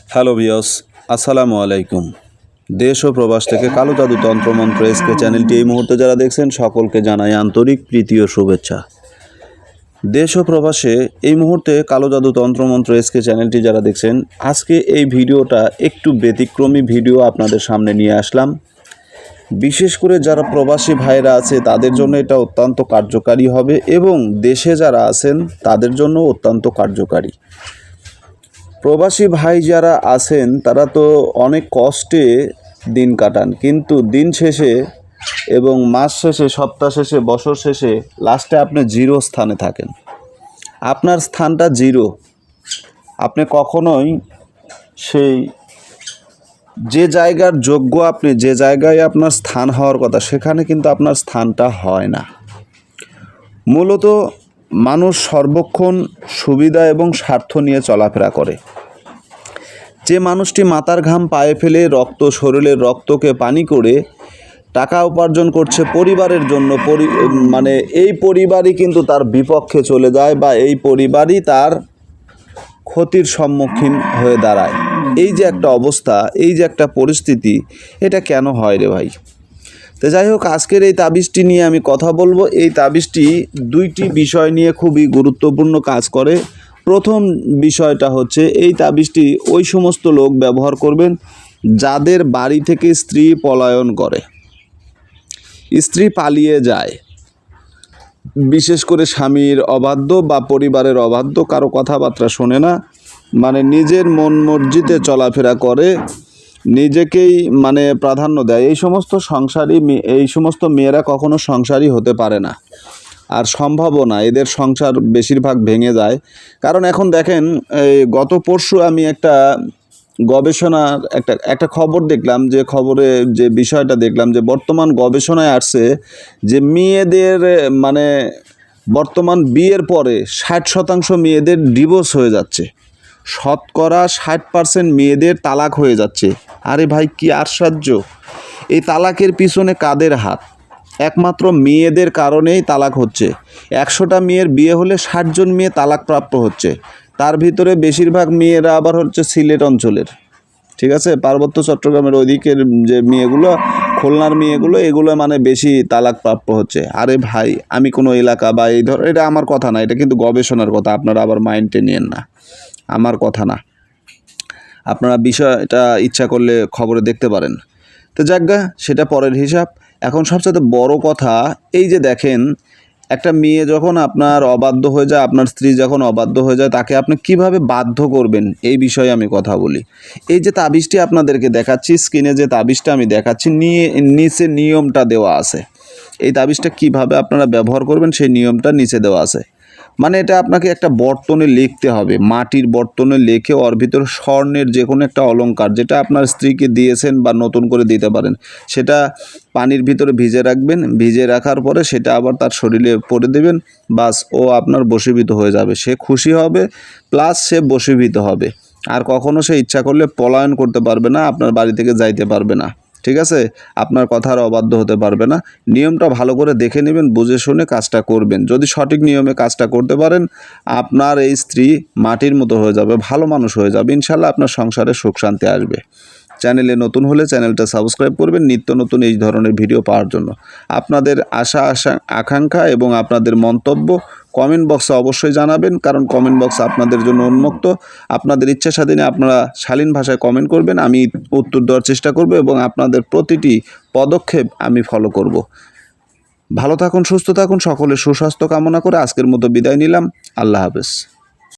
Hello viewers, আসসালামু আলাইকুম। দেশ ও প্রবাস থেকে কালো জাদু তন্ত্রমন্ত্র এসকে চ্যানেলটি এই মুহূর্তে যারা দেখছেন সকলকে জানাই আন্তরিক প্রীতি ও শুভেচ্ছা। দেশ ও প্রবাসে এই মুহূর্তে কালো জাদু তন্ত্রমন্ত্র এসকে চ্যানেলটি যারা দেখছেন, আজকে এই ভিডিওটা একটু ব্যতিক্রমী ভিডিও আপনাদের সামনে নিয়ে আসলাম। বিশেষ করে যারা প্রবাসী ভাইরা আছে তাদের জন্য এটা অত্যন্ত কার্যকারী হবে এবং দেশে যারা আছেন তাদের জন্য অত্যন্ত কার্যকারী। প্রবাসী ভাই যারা আছেন তারা তো অনেক কষ্টে দিন কাটান, কিন্তু দিন শেষে এবং মাস শেষে, সপ্তাহ শেষে, বছর শেষে লাস্টে আপনি জিরো স্থানে থাকেন। আপনার স্থানটা জিরো। আপনি কখনোই সেই যে জায়গার যোগ্য, আপনি যে জায়গায় আপনার স্থান হওয়ার কথা সেখানে কিন্তু আপনার স্থানটা হয় না। মূলত মানুষ সর্বক্ষণ সুবিধা এবং স্বার্থ নিয়ে চলাফেরা করে। যে মানুষটি মাথার ঘাম পায়ে ফেলে শরীরের রক্তকে পানি করে টাকা উপার্জন করছে পরিবারের জন্য, এই পরিবারই কিন্তু তার বিপক্ষে চলে যায় বা এই পরিবারই তার ক্ষতির সম্মুখীন হয়ে দাঁড়ায়। এই যে একটা অবস্থা, এই যে একটা পরিস্থিতি, এটা কেন হয় রে ভাই? তো যাই হোক, আজকের এই তাবিজটি নিয়ে আমি কথা বলবো। এই তাবিজটি দুইটি বিষয় নিয়ে খুবই গুরুত্বপূর্ণ কাজ করে। প্রথম বিষয়টা হচ্ছে, এই তাবিজটি ওই সমস্ত লোক ব্যবহার করবেন যাদের বাড়ি থেকে স্ত্রী পলায়ন করে, স্ত্রী পালিয়ে যায়, বিশেষ করে স্বামীর অবাধ্য বা পরিবারের অবাধ্য, কারো কথাবার্তা শোনে না, নিজের মন মর্জিতে চলাফেরা করে, নিজেকেই প্রাধান্য দেয়। এই সমস্ত মেয়েরা কখনো সংসারী হতে পারে না, আর সম্ভবও না। এদের সংসার বেশিরভাগ ভেঙে যায়। কারণ এখন দেখেন, গত পরশু আমি একটা গবেষণার একটা খবর দেখলাম, যে খবরে যে বিষয়টা দেখলাম, যে বর্তমান গবেষণায় আসছে যে মেয়েদের বর্তমান বিয়ের পরে 60% মেয়েদের ডিভোর্স হয়ে যাচ্ছে। শতকরা 60% মেয়েদের তালাক হয়ে যাচ্ছে। আরে ভাই, কি আশ্চর্য! এই তালাকের পিছনে কাদের হাত? একমাত্র মেয়েদের কারণেই তালাক হচ্ছে। 100টা মেয়ের বিয়ে হলে 60 জন মেয়ে তালাকপ্রাপ্ত হচ্ছে। তার ভিতরে বেশিরভাগ মেয়েরা আবার হচ্ছে সিলেট অঞ্চলের, ঠিক আছে, পার্বত্য চট্টগ্রামের ওইদিকের যে মেয়েগুলো, খুলনার মেয়েগুলো, এগুলো বেশি তালাকপ্রাপ্ত হচ্ছে। আরে ভাই, আমি কোনো এলাকা বা এটা আমার কথা না, এটা কিন্তু গবেষণার কথা। আপনারা আবার মাইন্ডে নিয়েন না, আমার কথা না। আপনারা বিষয়টা ইচ্ছা করলে খবরে দেখতে পারেন। তো যাজ্ঞা, সেটা পরের হিসাব। এখন সবচেয়ে বড় কথা, এই যে দেখেন, একটা মেয়ে যখন আপনার অবাধ্য হয়ে যায়, আপনার স্ত্রী যখন অবাধ্য হয়ে যায়, তাকে আপনি কিভাবে বাধ্য করবেন এই বিষয়ে আমি কথা বলি। এই যে তাবিজটি আপনাদেরকে দেখাচ্ছি, স্ক্রিনে যে তাবিজটা আমি দেখাচ্ছি, নিচে নিয়মটা দেওয়া আছে। এই তাবিজটা কিভাবে আপনারা ব্যবহার করবেন সেই নিয়মটা নিচে দেওয়া আছে। এটা আপনাকে একটা বর্তনে লিখতে হবে, মাটির বর্তনে লিখে ওর ভিতরে স্বর্ণের যে কোনো একটা অলংকার, যেটা আপনার স্ত্রীকে দিয়েছেন বা নতুন করে দিতে পারেন, সেটা পানির ভিতরে ভিজে রাখবেন। ভিজে রাখার পরে সেটা আবার তার শরীরে পরে দেবেন। বাস, ও আপনার বশীভূত হয়ে যাবে। সে খুশি হবে, প্লাস সে বশীভূত হবে। আর কখনো সে ইচ্ছা করলে পলায়ন করতে পারবে না, আপনার বাড়ি থেকে যাইতে পারবে না, ঠিক আছে? আপনার কথার অবাধ্য হতে পারবে না। নিয়মটা ভালো করে দেখে নেবেন, বুঝে শুনে কাজটা করবেন। যদি সঠিক নিয়মে কাজটা করতে পারেন, আপনার এই স্ত্রী মাটির মতো হয়ে যাবে, ভালো মানুষ হয়ে যাবে। ইনশাল্লাহ আপনার সংসারে সুখ শান্তি আসবে। চ্যানেলে নতুন হলে চ্যানেলটা সাবস্ক্রাইব করবেন নিত্য নতুন এই ধরনের ভিডিও পাওয়ার জন্য। আপনাদের আশা আকাঙ্ক্ষা এবং আপনাদের মন্তব্য কমেন্ট বক্সে অবশ্যই জানাবেন, কারণ কমেন্ট বক্স আপনাদের জন্য উন্মুক্ত। আপনাদের ইচ্ছা স্বাধীনে আপনারা শালীন ভাষায় কমেন্ট করবেন, আমি উত্তর দেওয়ার চেষ্টা করব এবং আপনাদের প্রতিটি পদক্ষেপ আমি ফলো করব। ভালো থাকুন, সুস্থ থাকুন, সকলের সুস্বাস্থ্য কামনা করে আজকের মতো বিদায় নিলাম। আল্লাহ হাফেজ।